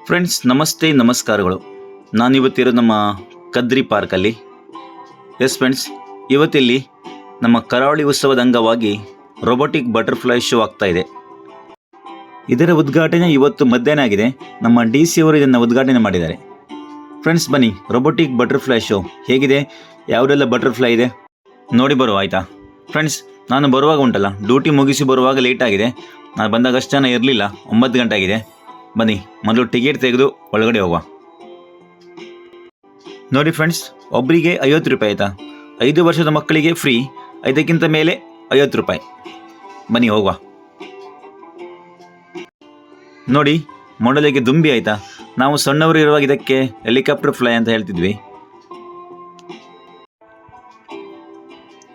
Friends ನಮಸ್ತೆ ನಮಸ್ಕಾರಗಳು. ನಾನಿವತ್ತಿರೋ ನಮ್ಮ ಕದ್ರಿ ಪಾರ್ಕಲ್ಲಿ. ಎಸ್ ಫ್ರೆಂಡ್ಸ್, ಇವತ್ತಿಲ್ಲಿ ನಮ್ಮ ಕರಾವಳಿ ಉತ್ಸವದ ಅಂಗವಾಗಿ ರೋಬೋಟಿಕ್ ಬಟರ್ಫ್ಲೈ ಶೋ ಆಗ್ತಾ ಇದೆ. ಇದರ ಉದ್ಘಾಟನೆ ಇವತ್ತು ಮಧ್ಯಾಹ್ನ ಆಗಿದೆ. ನಮ್ಮ DC ಅವರು ಇದನ್ನು ಉದ್ಘಾಟನೆ ಮಾಡಿದ್ದಾರೆ. ಫ್ರೆಂಡ್ಸ್ ಬನ್ನಿ, ರೋಬೋಟಿಕ್ ಬಟರ್ಫ್ಲೈ ಶೋ ಹೇಗಿದೆ, ಯಾವುದೆಲ್ಲ ಬಟರ್ಫ್ಲೈ ಇದೆ ನೋಡಿ ಬರುವ ಆಯಿತಾ. ಫ್ರೆಂಡ್ಸ್, ನಾನು ಬರುವಾಗ ಉಂಟಲ್ಲ, ಡ್ಯೂಟಿ ಮುಗಿಸಿ ಬರುವಾಗ ಲೇಟ್ ಆಗಿದೆ. ನಾನು ಬಂದಾಗ ಅಷ್ಟು ಜನ ಇರಲಿಲ್ಲ, 9 ಗಂಟೆ ಆಗಿದೆ. ಬನ್ನಿ, ಮೊದಲು ಟಿಕೆಟ್ ತೆಗೆದು ಒಳಗಡೆ ಹೋಗುವ. ನೋಡಿ ಫ್ರೆಂಡ್ಸ್, ಒಬ್ಬರಿಗೆ 50 ರೂಪಾಯಿ ಆಯಿತಾ. 5 ವರ್ಷದ ಮಕ್ಕಳಿಗೆ ಫ್ರೀ, 5ಕ್ಕಿಂತ ಮೇಲೆ 50 ರೂಪಾಯಿ. ಬನ್ನಿ ಹೋಗುವ. ನೋಡಿ, ಮೊಡಲಿಗೆ ದುಂಬಿ ಆಯಿತಾ. ನಾವು ಸಣ್ಣವರು ಇರುವಾಗ ಇದಕ್ಕೆ ಹೆಲಿಕಾಪ್ಟರ್ ಫ್ಲೈ ಅಂತ ಹೇಳ್ತಿದ್ವಿ.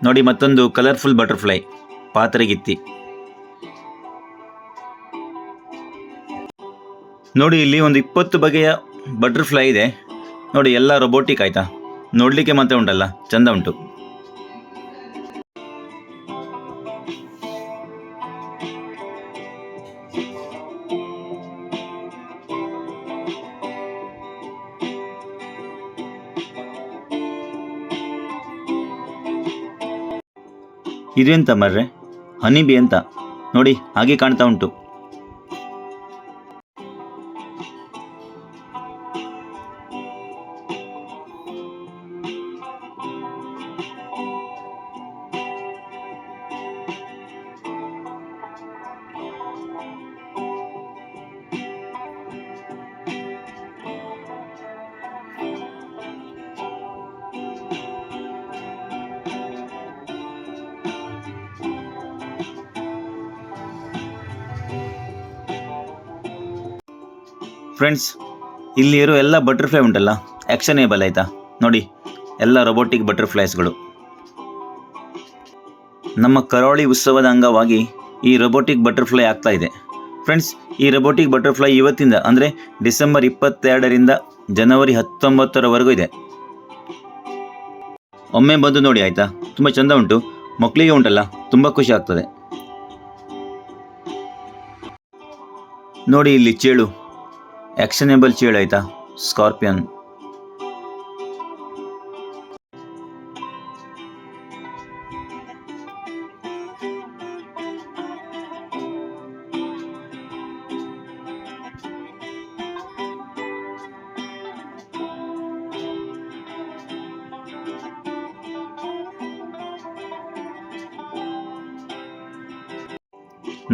ನೋಡಿ, ಮತ್ತೊಂದು ಕಲರ್ಫುಲ್ ಬಟರ್ಫ್ಲೈ, ಪಾತರಗಿತ್ತಿ. ನೋಡಿ, ಇಲ್ಲಿ ಒಂದು 20 ಬಗೆಯ ಬಟರ್ಫ್ಲೈ ಇದೆ. ನೋಡಿ, ಎಲ್ಲ ರೋಬೋಟಿಕ್ ಆಯಿತಾ. ನೋಡಲಿಕ್ಕೆ ಮಾತ್ರ ಉಂಟಲ್ಲ, ಚಂದ ಉಂಟು. ಇದೆಂತ ಮರ್ರೆ, ಹನಿಬಿ ಅಂತ ನೋಡಿ, ಹಾಗೆ ಕಾಣ್ತಾ ಉಂಟು. ಫ್ರೆಂಡ್ಸ್, ಇಲ್ಲಿ ಇರೋ ಎಲ್ಲ ಬಟರ್ಫ್ಲೈ ಉಂಟಲ್ಲ, ಆ್ಯಕ್ಷನೇಬಲ್ ಆಯಿತಾ. ನೋಡಿ, ಎಲ್ಲ ರೋಬೋಟಿಕ್ ಬಟರ್ಫ್ಲೈಸ್ಗಳು. ನಮ್ಮ ಕರಾವಳಿ ಉತ್ಸವದ ಅಂಗವಾಗಿ ಈ ರೋಬೋಟಿಕ್ ಬಟರ್ಫ್ಲೈ ಆಗ್ತಾ ಇದೆ. ಫ್ರೆಂಡ್ಸ್, ಈ ರೋಬೋಟಿಕ್ ಬಟರ್ಫ್ಲೈ ಇವತ್ತಿಂದ ಅಂದರೆ ಡಿಸೆಂಬರ್ 22ರಿಂದ ಜನವರಿ 19ರವರೆಗೂ ಇದೆ. ಒಮ್ಮೆ ಬಂದು ನೋಡಿ ಆಯಿತಾ, ತುಂಬ ಚೆಂದ ಉಂಟು. ಮಕ್ಕಳಿಗೆ ಉಂಟಲ್ಲ, ತುಂಬ ಖುಷಿ ಆಗ್ತದೆ. ನೋಡಿ, ಇಲ್ಲಿ ಚೇಳು, ಆ್ಯಕ್ಷನೇಬಲ್ ಚೇಳು ಆಯಿತಾ, ಸ್ಕಾರ್ಪಿಯನ್.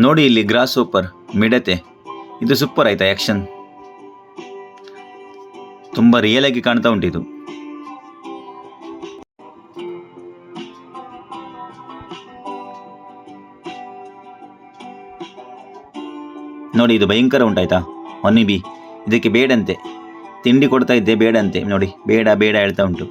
ನೋಡಿ, ಇಲ್ಲಿ ಗ್ರಾಸ್ ಸೂಪರ್, ಮಿಡತೆ. ಇದು ಸೂಪರ್ ಆಯಿತಾ, ಆ್ಯಕ್ಷನ್ ತುಂಬ ರಿಯಲ್ ಆಗಿ ಕಾಣ್ತಾ ಉಂಟಿದು. ನೋಡಿ, ಇದು ಭಯಂಕರ ಉಂಟಾಯ್ತಾ, ಹನಿಬಿ. ಇದಕ್ಕೆ ಬೇಡಂತೆ, ತಿಂಡಿ ಕೊಡ್ತಾ ಇದ್ದೆ, ಬೇಡಂತೆ. ನೋಡಿ, ಬೇಡ ಬೇಡ ಹೇಳ್ತಾ ಉಂಟು.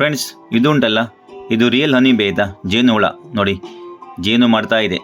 ಫ್ರೆಂಡ್ಸ್, ಇದು ಉಂಟಲ್ಲ, ಇದು ರಿಯಲ್ ಹನಿ ಬೇ ಆಯಿತಾ, ಜೇನು ಹುಳ. ನೋಡಿ, ಜೇನು ಮಾಡ್ತಾ ಇದೆ.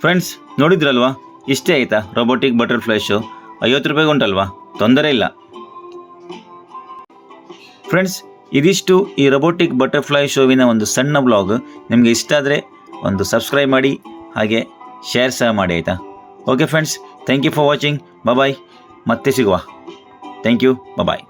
ಫ್ರೆಂಡ್ಸ್, ನೋಡಿದ್ರಲ್ವಾ, ಇಷ್ಟೇ ಆಯಿತಾ ರೋಬೋಟಿಕ್ ಬಟರ್ಫ್ಲೈ ಶೋ. 50 ರೂಪಾಯಿಗೆ ಉಂಟಲ್ವಾ, ತೊಂದರೆ ಇಲ್ಲ. ಫ್ರೆಂಡ್ಸ್, ಇದಿಷ್ಟು ಈ ರೋಬೋಟಿಕ್ ಬಟರ್ಫ್ಲೈ ಶೋವಿನ ಒಂದು ಸಣ್ಣ ಬ್ಲಾಗ್. ನಿಮಗೆ ಇಷ್ಟ ಆದರೆ ಒಂದು ಸಬ್ಸ್ಕ್ರೈಬ್ ಮಾಡಿ ಹಾಗೆ ಶೇರ್ ಸಹ ಮಾಡಿ ಆಯಿತಾ. Okay friends, thank you for watching. Bye. ಮತ್ತೆ ಸಿಗುವ. Thank you. ಬಾಯ್.